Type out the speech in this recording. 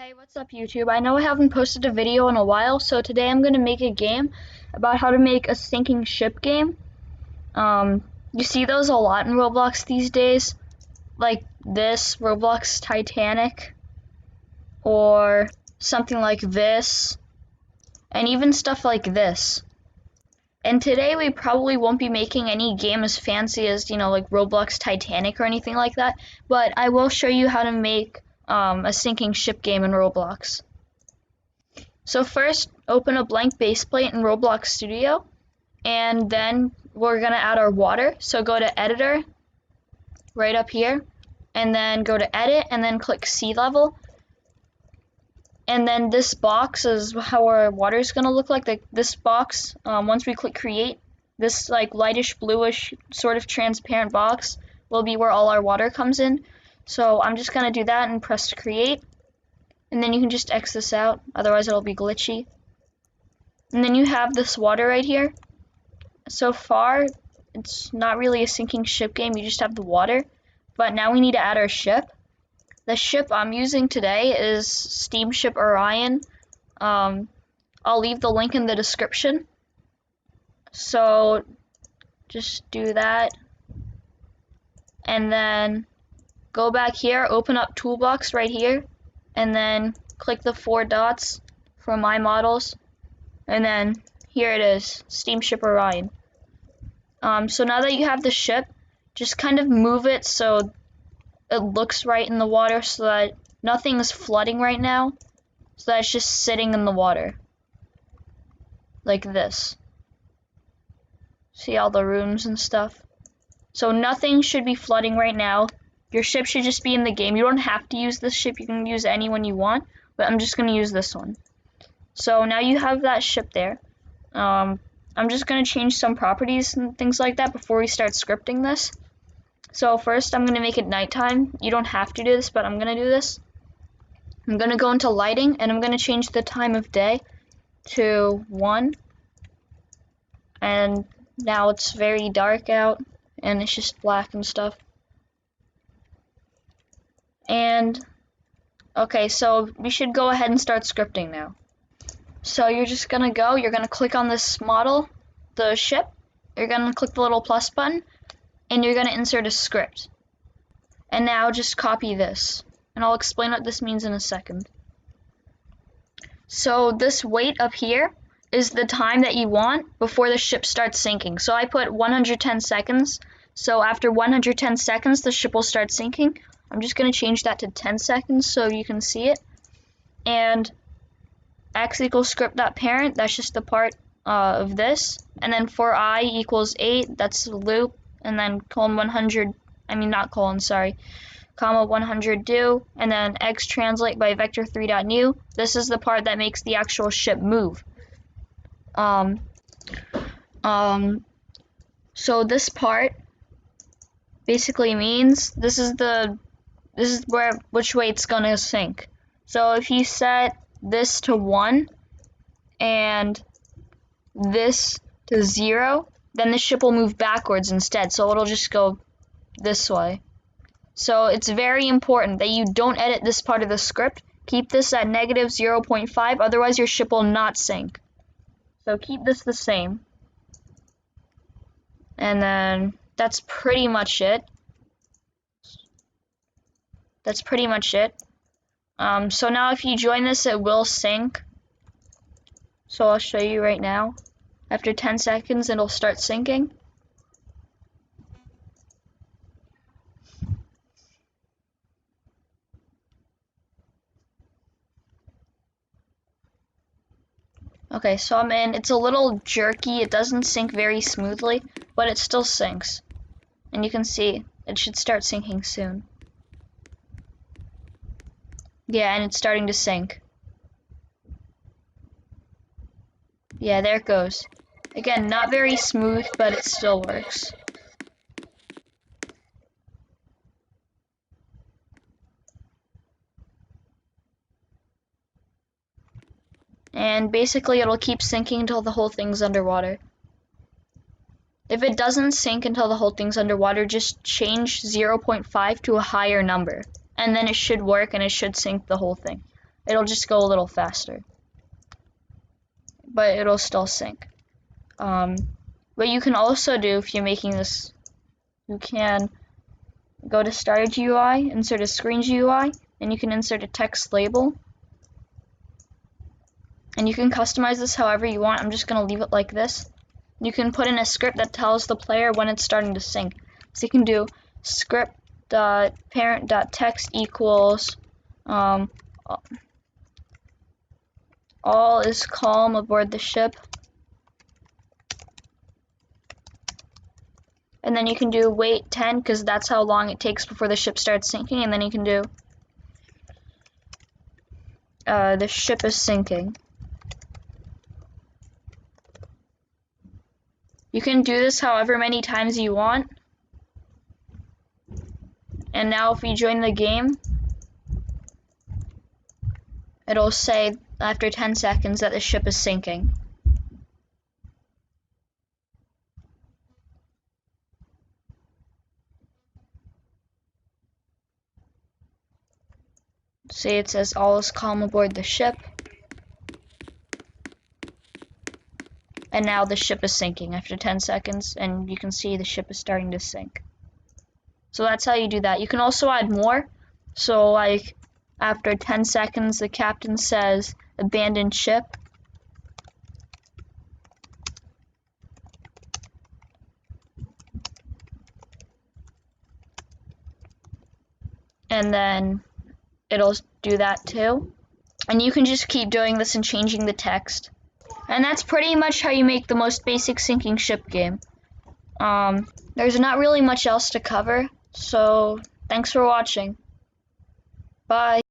Hey, what's up YouTube? I know I haven't posted a video in a while, so today I'm going to make a game about how to make a sinking ship game. You see those a lot in Roblox these days, like this, Roblox Titanic, or something like this, and even stuff like this. And today we probably won't be making any game as fancy as, like Roblox Titanic or anything like that, but I will show you how to make a sinking ship game in Roblox. So first, open a blank base plate in Roblox Studio, and then we're going to add our water. So go to Editor, right up here, and then go to Edit, and then click Sea Level. And then this box is how our water is going to look like. This box, once we click Create, this like lightish bluish sort of transparent box will be where all our water comes in. So I'm just going to do that and press Create. And then you can just X this out, otherwise it'll be glitchy. And then you have this water right here. So far, it's not really a sinking ship game, you just have the water. But now we need to add our ship. The ship I'm using today is steamship Orion. I'll leave the link in the description. So just do that. And then go back here, open up Toolbox right here, and then click the 4 dots for My Models. And then here it is, steamship Orion. So now that you have the ship, just kind of move it so it looks right in the water so that nothing is flooding right now, so that it's just sitting in the water like this. See all the rooms and stuff? So nothing should be flooding right now. Your ship should just be in the game. You don't have to use this ship, you can use any one you want, but I'm just going to use this one. So now you have that ship there. I'm just going to change some properties and things like that before we start scripting this. So first I'm going to make it nighttime. You don't have to do this, but I'm going to do this. I'm going to go into lighting, and I'm going to change the time of day to 1. And now it's very dark out, and it's just black and stuff. And, okay, so we should go ahead and start scripting now. So you're just going to you're going to click on this model, the ship. You're going to click the little plus button, and you're going to insert a script. And now just copy this, and I'll explain what this means in a second. So this wait up here is the time that you want before the ship starts sinking. So I put 110 seconds. So after 110 seconds, the ship will start sinking. I'm just going to change that to 10 seconds so you can see it. And x equals script.parent, that's just the part of this. And then for I equals 8, that's the loop. And then colon 100, comma 100 do. And then x translate by vector3.new. This is the part that makes the actual ship move. So this part basically means this is which way it's gonna sink. So if you set this to 1 and this to 0, then the ship will move backwards instead, so it'll just go this way. So it's very important that you don't edit this part of the script. Keep this at negative 0.5, otherwise your ship will not sink. So keep this the same. And then that's pretty much it. So now if you join this, it will sink. So I'll show you right now. After 10 seconds, it'll start sinking. Okay, so I'm in. It's a little jerky. It doesn't sink very smoothly, but it still sinks. And you can see it should start sinking soon. Yeah, and it's starting to sink. Yeah, there it goes. Again, not very smooth, but it still works. And basically it'll keep sinking until the whole thing's underwater. If it doesn't sink until the whole thing's underwater, just change 0.5 to a higher number. And then it should work and it should sink the whole thing. It'll just go a little faster, but it'll still sink. What you can also do if you're making this, you can go to Starter GUI, insert a Screen GUI, and you can insert a text label. And you can customize this however you want. I'm just going to leave it like this. You can put in a script that tells the player when it's starting to sync. So you can do script.parent.text equals all is calm aboard the ship. And then you can do wait 10 because that's how long it takes before the ship starts sinking. And then you can do the ship is sinking. You can do this however many times you want. And now if you join the game, it'll say after 10 seconds that the ship is sinking. See, it says all is calm aboard the ship. And now the ship is sinking after 10 seconds, and you can see the ship is starting to sink. So that's how you do that. You can also add more. So like after 10 seconds, the captain says abandon ship. And then it'll do that too. And you can just keep doing this and changing the text. And that's pretty much how you make the most basic sinking ship game. There's not really much else to cover, so thanks for watching. Bye.